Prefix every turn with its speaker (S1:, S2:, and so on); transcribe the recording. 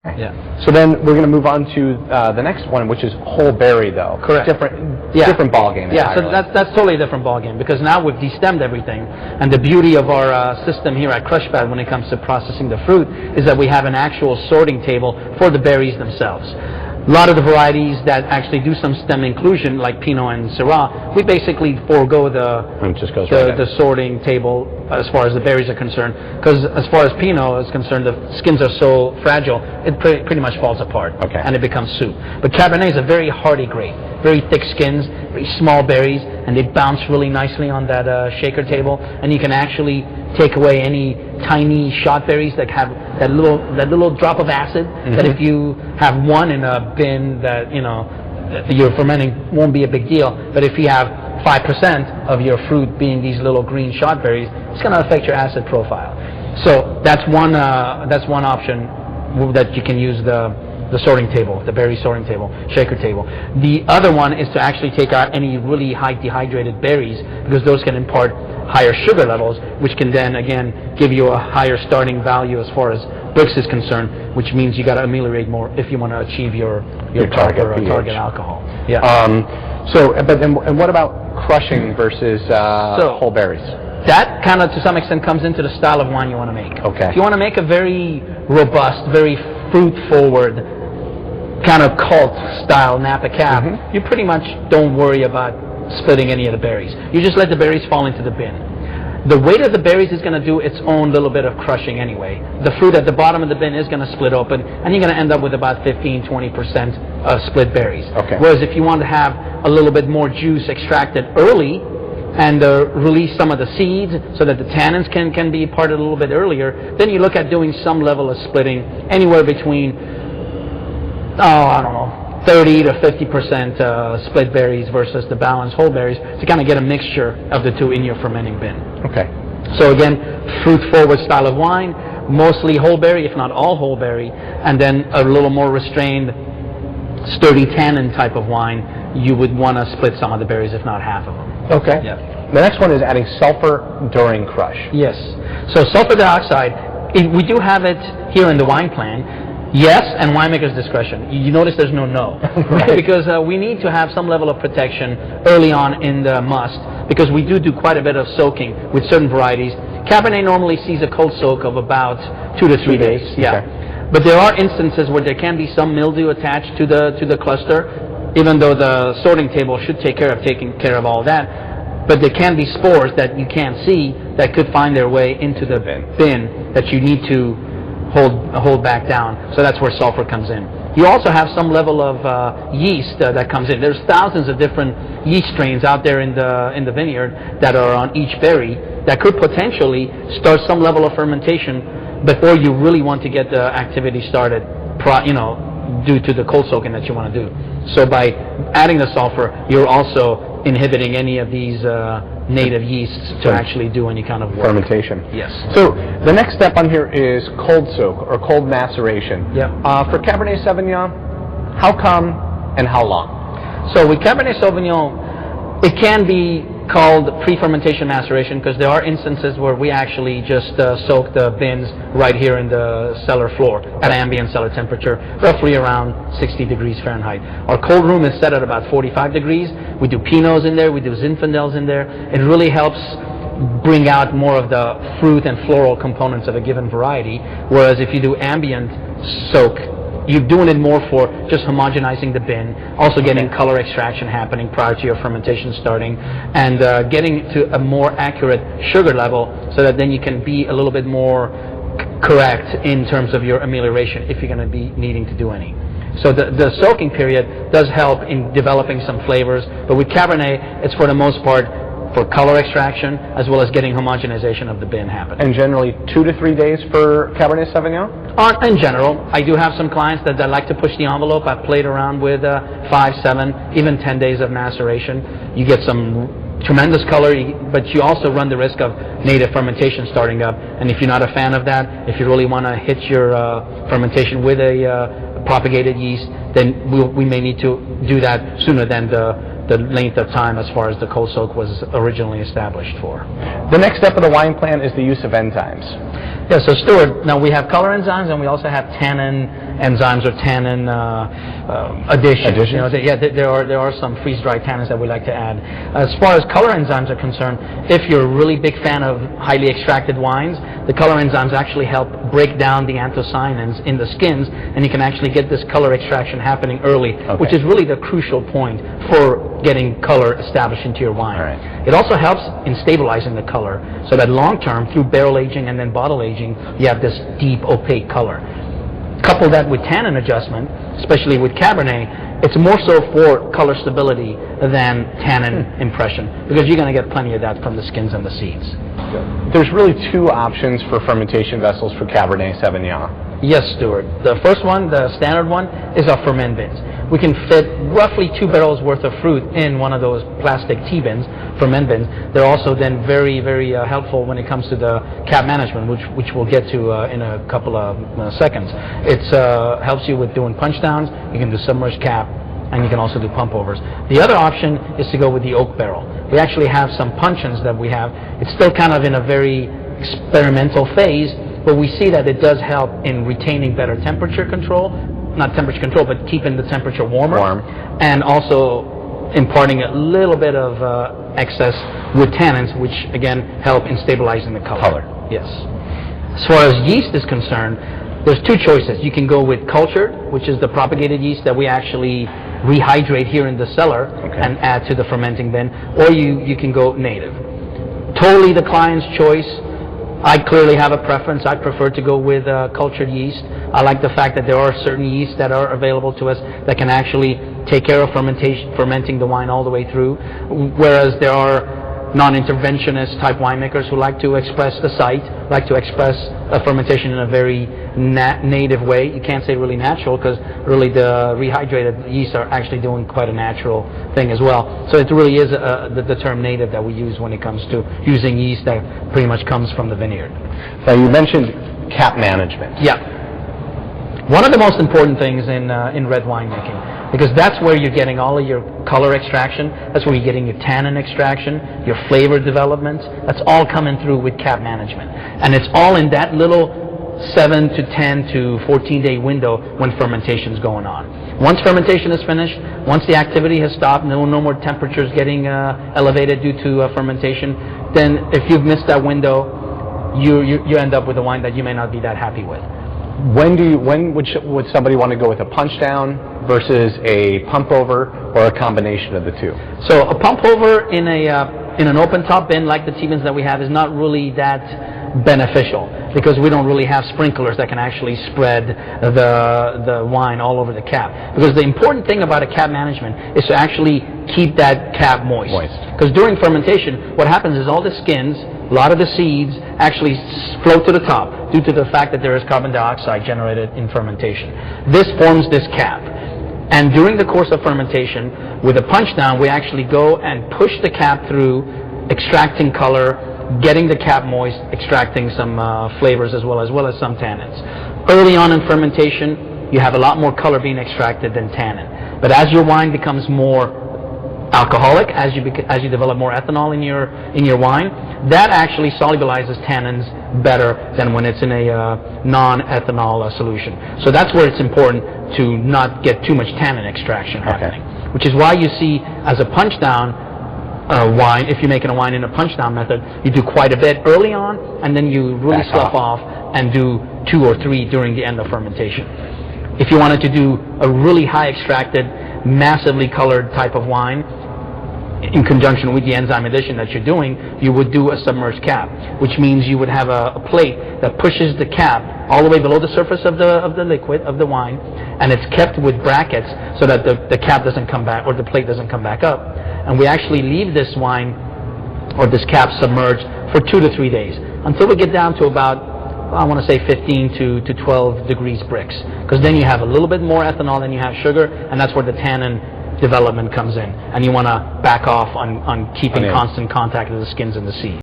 S1: Yeah.
S2: So then we're going to move on to the next one, which is whole berry, though.
S1: Correct.
S2: Different ball game.
S1: Yeah, so that's totally a different ball game, because now we've destemmed everything, and the beauty of our system here at Crushpad when it comes to processing the fruit is that we have an actual sorting table for the berries themselves. A lot of the varieties that actually do some stem inclusion, like Pinot and Syrah, we basically forego the sorting table as far as the berries are concerned, because as far as Pinot is concerned, the skins are so fragile, it pretty much falls apart, and it becomes soup. But Cabernet is a very hardy grape, very thick skins, very small berries, and they bounce really nicely on that shaker table, and you can actually take away any tiny shot berries that have that little drop of acid, that if you have one in a bin that you're fermenting won't be a big deal, but if you have 5% of your fruit being these little green shot berries, it's going to affect your acid profile. So that's one option that you can use the sorting table, the berry sorting table, shaker table. The other one is to actually take out any really high dehydrated berries, because those can impart higher sugar levels, which can then again give you a higher starting value as far as Brix is concerned, which means you got to ameliorate more if you want to achieve your target alcohol. Yeah.
S2: And what about crushing versus whole berries?
S1: That kind of, to some extent, comes into the style of wine you want to make.
S2: Okay.
S1: If you want to make a very robust, very fruit-forward, kind of cult-style Napa Cab, you pretty much don't worry about splitting any of the berries. You just let the berries fall into the bin. The weight of the berries is going to do its own little bit of crushing anyway. The fruit at the bottom of the bin is going to split open, and you're going to end up with about 15-20% split berries.
S2: Okay.
S1: Whereas if you want to have a little bit more juice extracted early, and release some of the seeds so that the tannins can be parted a little bit earlier, then you look at doing some level of splitting, anywhere between, 30 to 50% split berries versus the balanced whole berries, to kind of get a mixture of the two in your fermenting bin.
S2: Okay.
S1: So again, fruit-forward style of wine, mostly whole berry, if not all whole berry, and then a little more restrained, sturdy tannin type of wine, you would want to split some of the berries, if not half of them.
S2: Okay.
S1: Yeah.
S2: The next one is adding sulfur during crush.
S1: Yes. So sulfur dioxide, we do have it here in the wine plan. Yes, and winemaker's discretion. You notice there's no.
S2: Right.
S1: Because we need to have some level of protection early on in the must, because we do quite a bit of soaking with certain varieties. Cabernet normally sees a cold soak of about 2 to 3 days. Yeah.
S2: Okay.
S1: But there are instances where there can be some mildew attached to the cluster, even though the sorting table should take care of all that. But there can be spores that you can't see that could find their way into the bin that you need to hold back down. So that's where sulfur comes in. You also have some level of yeast that comes in. There's thousands of different yeast strains out there in the vineyard that are on each berry that could potentially start some level of fermentation before you really want to get the activity started, due to the cold soaking that you want to do. So by adding the sulfur, you're also inhibiting any of these native yeasts to actually do any kind of work.
S2: Fermentation.
S1: Yes.
S2: So the next step on here is cold soak or cold maceration.
S1: Yeah.
S2: For Cabernet Sauvignon, how come and how long?
S1: So with Cabernet Sauvignon, it can be called pre-fermentation maceration, because there are instances where we actually just soak the bins right here in the cellar floor at ambient cellar temperature, roughly around 60 degrees Fahrenheit. Our cold room is set at about 45 degrees. We do Pinots in there, we do Zinfandels in there. It really helps bring out more of the fruit and floral components of a given variety, whereas if you do ambient soak, you're doing it more for just homogenizing the bin, also getting color extraction happening prior to your fermentation starting, and getting to a more accurate sugar level so that then you can be a little bit more correct in terms of your amelioration if you're going to be needing to do any. So the soaking period does help in developing some flavors, but with Cabernet, it's for the most part for color extraction as well as getting homogenization of the bin happening.
S2: And generally 2 to 3 days for Cabernet Sauvignon?
S1: In general, I do have some clients that like to push the envelope. I've played around with 5, 7, even 10 days of maceration. You get some tremendous color, but you also run the risk of native fermentation starting up. And if you're not a fan of that, if you really want to hit your fermentation with a propagated yeast, then we may need to do that sooner than the length of time as far as the cold soak was originally established for.
S2: The next step of the wine plan is the use of enzymes.
S1: Yeah, so Stuart, now we have color enzymes and we also have tannin enzymes or tannin additions. You know, there are some freeze-dried tannins that we like to add. As far as color enzymes are concerned, if you're a really big fan of highly extracted wines, the color enzymes actually help break down the anthocyanins in the skins, and you can actually get this color extraction happening early, which is really the crucial point for getting color established into your wine.
S2: Right.
S1: It also helps in stabilizing the color, so that long-term, through barrel aging and then bottle aging, you have this deep, opaque color. Couple that with tannin adjustment, especially with Cabernet, it's more so for color stability than tannin impression, because you're going to get plenty of that from the skins and the seeds.
S2: There's really two options for fermentation vessels for Cabernet Sauvignon.
S1: Yes, Stuart. The first one, the standard one, is our ferment bins. We can fit roughly 2 barrels worth of fruit in one of those plastic tea bins, ferment bins. They're also then very, very helpful when it comes to the cap management, which we'll get to in a couple of seconds. It helps you with doing punch downs. You can do submerged cap, and you can also do pump overs. The other option is to go with the oak barrel. We actually have some puncheons that we have. It's still kind of in a very experimental phase, but we see that it does help in retaining better temperature control, not temperature control, but keeping the temperature warmer, and also imparting a little bit of excess with tannins, which again help in stabilizing the color. Yes. As far as yeast is concerned, there's two choices. You can go with cultured, which is the propagated yeast that we actually rehydrate here in the cellar and add to the fermenting bin, or you can go native. Totally the client's choice. I clearly have a preference. I prefer to go with cultured yeast. I like the fact that there are certain yeasts that are available to us that can actually take care of fermenting the wine all the way through, whereas there are non-interventionist type winemakers who like to express the site, like to express a fermentation in a very native way. You can't say really natural, because really the rehydrated yeasts are actually doing quite a natural thing as well. So it really is the term native that we use when it comes to using yeast that pretty much comes from the vineyard.
S2: Now you mentioned cap management.
S1: Yeah. One of the most important things in red winemaking, because that's where you're getting all of your color extraction, that's where you're getting your tannin extraction, your flavor development, that's all coming through with cap management. And it's all in that little 7 to 10 to 14-day window when fermentation is going on. Once fermentation is finished, once the activity has stopped, no more temperatures getting elevated due to fermentation, then if you've missed that window, you end up with a wine that you may not be that happy with.
S2: When would somebody want to go with a punch down versus a pump over, or a combination of the two?
S1: So a pump over in an open top bin like the tea bins that we have is not really that beneficial, because we don't really have sprinklers that can actually spread the wine all over the cap. Because the important thing about a cap management is to actually keep that cap moist. Because during fermentation, what happens is all the skins, a lot of the seeds actually float to the top due to the fact that there is carbon dioxide generated in fermentation. This forms this cap. And during the course of fermentation, with a punch down, we actually go and push the cap through, extracting color, getting the cap moist, extracting some flavors as well as some tannins. Early on in fermentation, you have a lot more color being extracted than tannin. But as your wine becomes more alcoholic, as you develop more ethanol in your wine, that actually solubilizes tannins better than when it's in a non-ethanol solution. So that's where it's important to not get too much tannin extraction happening. Which is why you see, as a punch down wine, if you're making a wine in a punch down method, you do quite a bit early on, and then you really slough off and do 2 or 3 during the end of fermentation. If you wanted to do a really high extracted, massively colored type of wine, in conjunction with the enzyme addition that you're doing, you would do a submerged cap, which means you would have a plate that pushes the cap all the way below the surface of the liquid, of the wine, and it's kept with brackets so that the cap doesn't come back, or the plate doesn't come back up. And we actually leave this wine, or this cap, submerged for 2 to 3 days, until we get down to about, I want to say 15 to 12 degrees Brix, because then you have a little bit more ethanol than you have sugar, and that's where the tannin development comes in, and you want to back off on keeping constant contact with the skins and the seed.